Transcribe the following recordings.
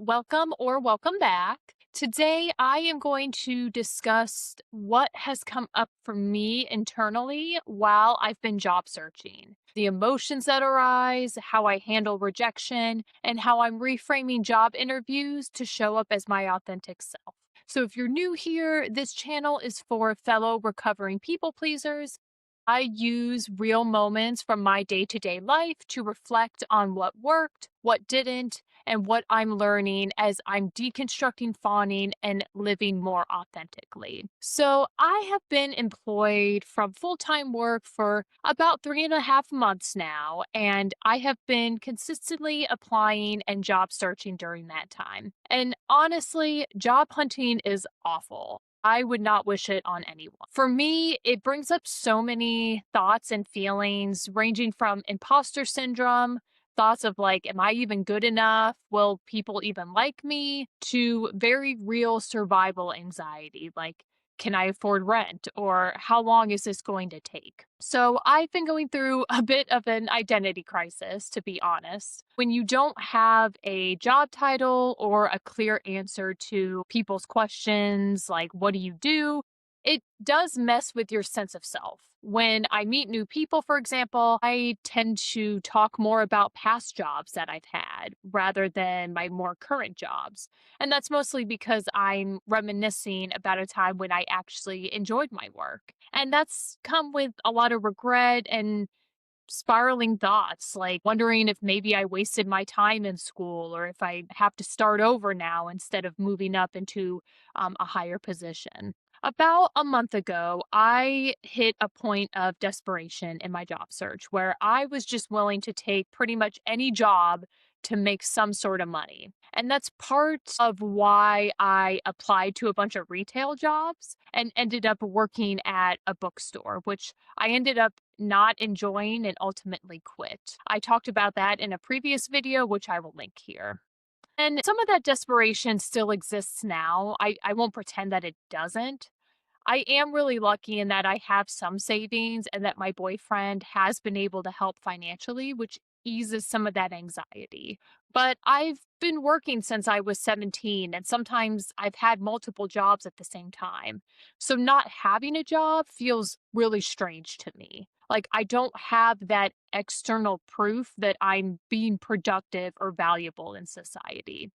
welcome or welcome back. Today, I am going to discuss what has come up for me internally while I've been job searching, the emotions that arise, how I handle rejection, and how I'm reframing job interviews to show up as my authentic self. So, if you're new here, this channel is for fellow recovering people pleasers. I use real moments from my day to day life to reflect on what worked, what didn't, and what I'm learning as I'm deconstructing fawning and living more authentically. So, I have been employed from full time work for about 3.5 months now, and I have been consistently applying and job searching during that time. And honestly, job hunting is awful. I would not wish it on anyone. For me, it brings up so many thoughts and feelings, ranging from imposter syndrome, thoughts of like, am I even good enough? Will people even like me? To very real survival anxiety, like, can I afford rent? Or how long is this going to take? So I've been going through a bit of an identity crisis, to be honest. When you don't have a job title or a clear answer to people's questions, like, what do you do? It does mess with your sense of self. When I meet new people, for example, I tend to talk more about past jobs that I've had rather than my more current jobs. And that's mostly because I'm reminiscing about a time when I actually enjoyed my work. And that's come with a lot of regret and spiraling thoughts, like wondering if maybe I wasted my time in school or if I have to start over now instead of moving up into a higher position. About a month ago, I hit a point of desperation in my job search where I was just willing to take pretty much any job to make some sort of money. And that's part of why I applied to a bunch of retail jobs and ended up working at a bookstore, which I ended up not enjoying and ultimately quit. I talked about that in a previous video, which I will link here. And some of that desperation still exists now. I won't pretend that it doesn't. I am really lucky in that I have some savings and that my boyfriend has been able to help financially, which eases some of that anxiety. But I've been working since I was 17, and sometimes I've had multiple jobs at the same time. So not having a job feels really strange to me. Like, I don't have that external proof that I'm being productive or valuable in society.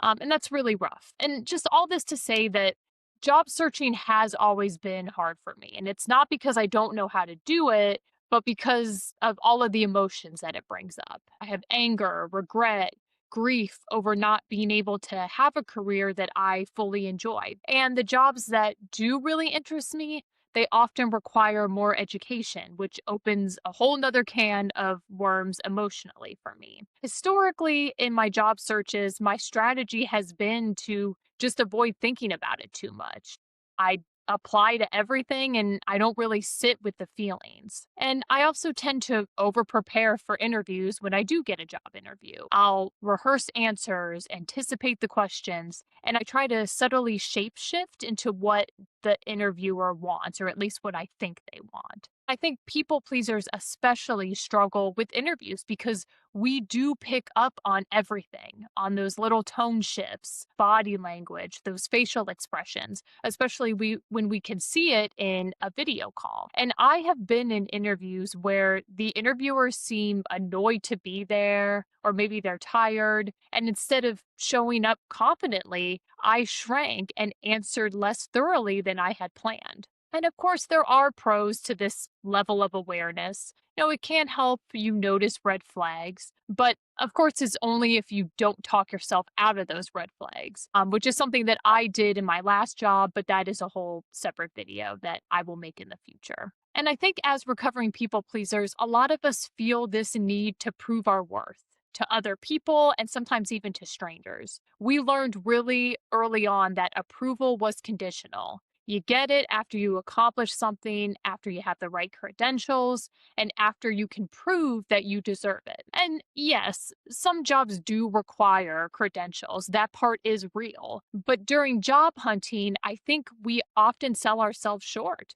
And that's really rough. And just all this to say that job searching has always been hard for me. And it's not because I don't know how to do it, but because of all of the emotions that it brings up. I have anger, regret, grief over not being able to have a career that I fully enjoy. And the jobs that do really interest me, they often require more education, which opens a whole nother can of worms emotionally for me. Historically, in my job searches, my strategy has been to just avoid thinking about it too much. I apply to everything and I don't really sit with the feelings. And I also tend to over prepare for interviews when I do get a job interview. I'll rehearse answers, anticipate the questions, and I try to subtly shapeshift into what the interviewer wants, or at least what I think they want. I think people pleasers especially struggle with interviews because we do pick up on everything, on those little tone shifts, body language, those facial expressions, especially when we can see it in a video call. And I have been in interviews where the interviewers seem annoyed to be there, or maybe they're tired. And instead of showing up confidently, I shrank and answered less thoroughly than I had planned. And of course, there are pros to this level of awareness. It can help you notice red flags, but of course, it's only if you don't talk yourself out of those red flags, which is something that I did in my last job, but that is a whole separate video that I will make in the future. And I think as recovering people pleasers, a lot of us feel this need to prove our worth to other people and sometimes even to strangers. We learned really early on that approval was conditional. You get it after you accomplish something, after you have the right credentials, and after you can prove that you deserve it. And yes, some jobs do require credentials. That part is real. But during job hunting, I think we often sell ourselves short.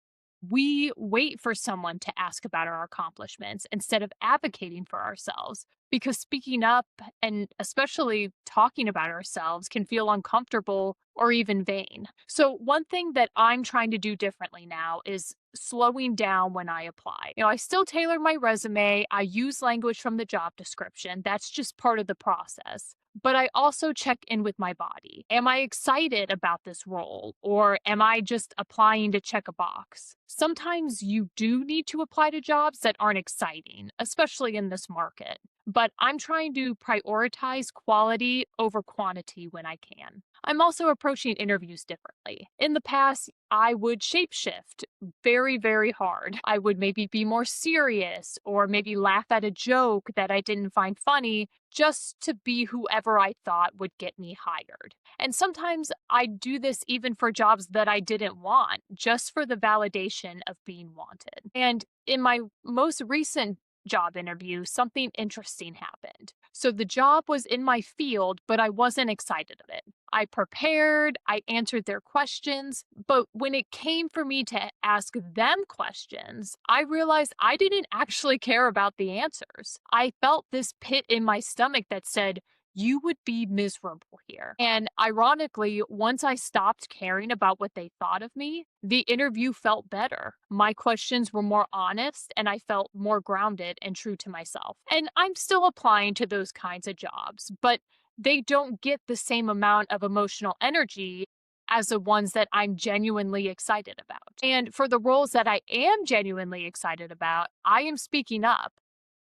We wait for someone to ask about our accomplishments instead of advocating for ourselves. because speaking up and especially talking about ourselves can feel uncomfortable or even vain. So, one thing that I'm trying to do differently now is slowing down when I apply. I still tailor my resume, I use language from the job description. That's just part of the process. But I also check in with my body. Am I excited about this role or am I just applying to check a box? Sometimes you do need to apply to jobs that aren't exciting, especially in this market. But I'm trying to prioritize quality over quantity when I can. I'm also approaching interviews differently. In the past, I would shapeshift very, very hard. I would maybe be more serious or maybe laugh at a joke that I didn't find funny just to be whoever I thought would get me hired. And sometimes I do this even for jobs that I didn't want, just for the validation of being wanted. And in my most recent job interview, something interesting happened. So the job was in my field, but I wasn't excited of it. I prepared, I answered their questions, but when it came for me to ask them questions, I realized I didn't actually care about the answers. I felt this pit in my stomach that said, you would be miserable here. And ironically, once I stopped caring about what they thought of me, the interview felt better. My questions were more honest and I felt more grounded and true to myself. And I'm still applying to those kinds of jobs, but they don't get the same amount of emotional energy as the ones that I'm genuinely excited about. And for the roles that I am genuinely excited about, I am speaking up,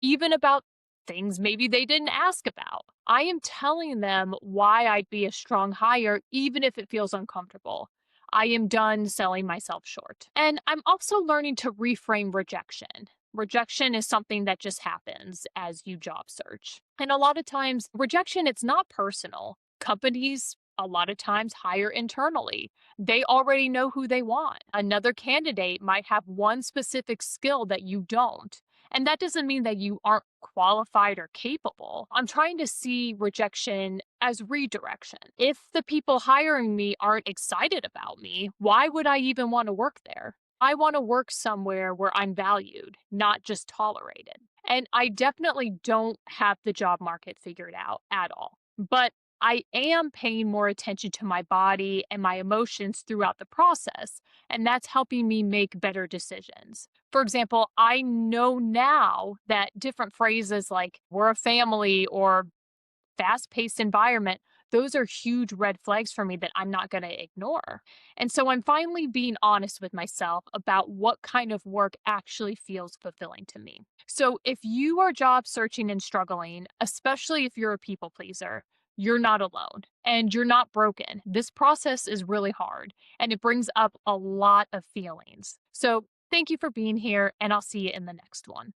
even about things maybe they didn't ask about. I am telling them why I'd be a strong hire, even if it feels uncomfortable. I am done selling myself short. And I'm also learning to reframe rejection. Rejection is something that just happens as you job search. And a lot of times, rejection, it's not personal. Companies, a lot of times, hire internally. They already know who they want. Another candidate might have one specific skill that you don't. And that doesn't mean that you aren't qualified or capable. I'm trying to see rejection as redirection. If the people hiring me aren't excited about me, why would I even want to work there? I want to work somewhere where I'm valued, not just tolerated. And I definitely don't have the job market figured out at all. But I am paying more attention to my body and my emotions throughout the process, and that's helping me make better decisions. For example, I know now that different phrases like we're a family or fast paced environment, those are huge red flags for me that I'm not going to ignore. And so I'm finally being honest with myself about what kind of work actually feels fulfilling to me. So if you are job searching and struggling, especially if you're a people pleaser, you're not alone and you're not broken. This process is really hard and it brings up a lot of feelings. So thank you for being here, and I'll see you in the next one.